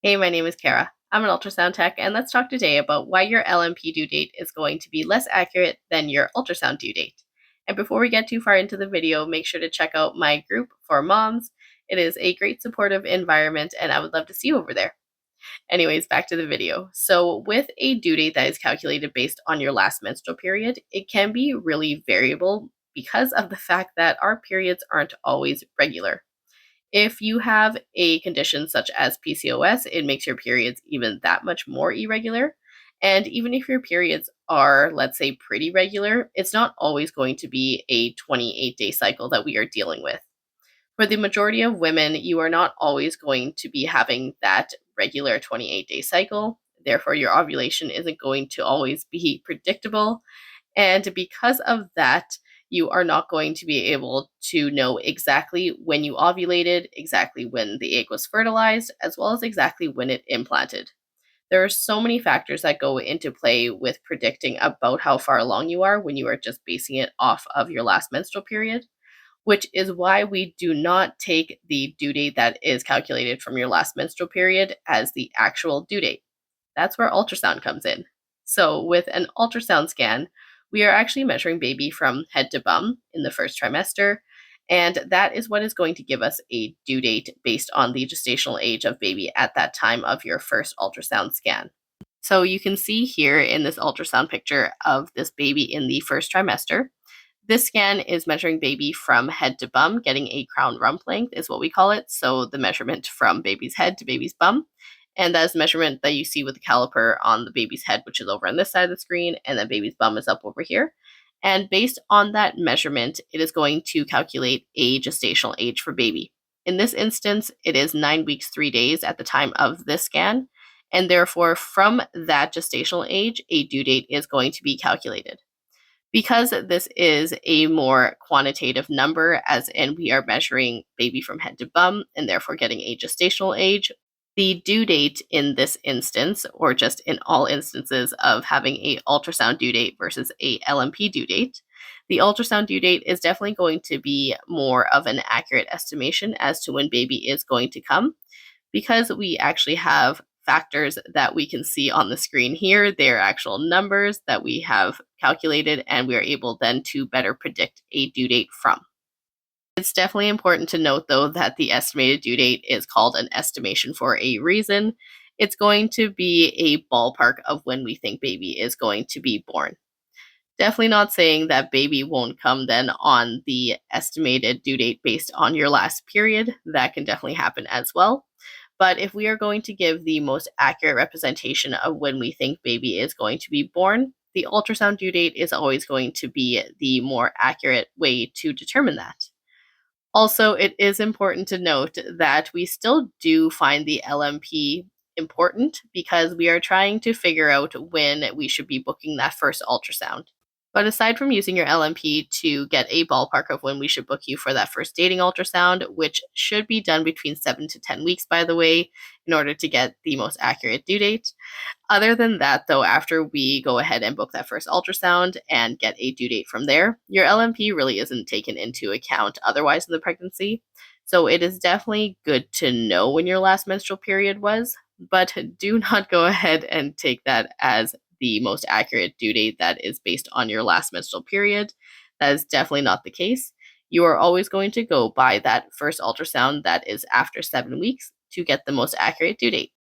Hey, my name is Kara. I'm an ultrasound tech, and let's talk today about why your LMP due date is going to be less accurate than your ultrasound due date. And before we get too far into the video, make sure to check out my group for moms. It is a great supportive environment, and I would love to see you over there. Anyways, back to the video. So, with a due date that is calculated based on your last menstrual period, it can be really variable because of the fact that our periods aren't always regular. If you have a condition such as PCOS, it makes your periods even that much more irregular. And even if your periods are, let's say, pretty regular, it's not always going to be a 28-day cycle that we are dealing with. For the majority of women, you are not always going to be having that regular 28-day cycle. Therefore, your ovulation isn't going to always be predictable. And because of that, you are not going to be able to know exactly when you ovulated, exactly when the egg was fertilized, as well as exactly when it implanted. There are so many factors that go into play with predicting about how far along you are when you are just basing it off of your last menstrual period, which is why we do not take the due date that is calculated from your last menstrual period as the actual due date. That's where ultrasound comes in. So, with an ultrasound scan, we are actually measuring baby from head to bum in the first trimester, and that is what is going to give us a due date based on the gestational age of baby at that time of your first ultrasound scan. So, you can see here in this ultrasound picture of this baby in the first trimester. This scan is measuring baby from head to bum, getting a crown rump length is what we call it. So the measurement from baby's head to baby's bum. And that is the measurement that you see with the caliper on the baby's head, which is over on this side of the screen, and then baby's bum is up over here. And based on that measurement, it is going to calculate a gestational age for baby. In this instance, it is 9 weeks, 3 days at the time of this scan. And therefore, from that gestational age, a due date is going to be calculated. Because this is a more quantitative number, as in we are measuring baby from head to bum and therefore getting a gestational age, the due date in this instance, or just in all instances of having a ultrasound due date versus a LMP due date, the ultrasound due date is definitely going to be more of an accurate estimation as to when baby is going to come, because we actually have factors that we can see on the screen here. They're actual numbers that we have calculated, and we are able then to better predict a due date from. It's definitely important to note, though, that the estimated due date is called an estimation for a reason. It's going to be a ballpark of when we think baby is going to be born. Definitely not saying that baby won't come then on the estimated due date based on your last period. That can definitely happen as well. But if we are going to give the most accurate representation of when we think baby is going to be born, the ultrasound due date is always going to be the more accurate way to determine that. Also, it is important to note that we still do find the LMP important because we are trying to figure out when we should be booking that first ultrasound. But aside from using your LMP to get a ballpark of when we should book you for that first dating ultrasound, which should be done between 7 to 10 weeks, by the way, in order to get the most accurate due date. Other than that, though, after we go ahead and book that first ultrasound and get a due date from there, your LMP really isn't taken into account otherwise in the pregnancy. So it is definitely good to know when your last menstrual period was, but do not go ahead and take that as the most accurate due date that is based on your last menstrual period. That is definitely not the case. You are always going to go by that first ultrasound that is after 7 weeks to get the most accurate due date.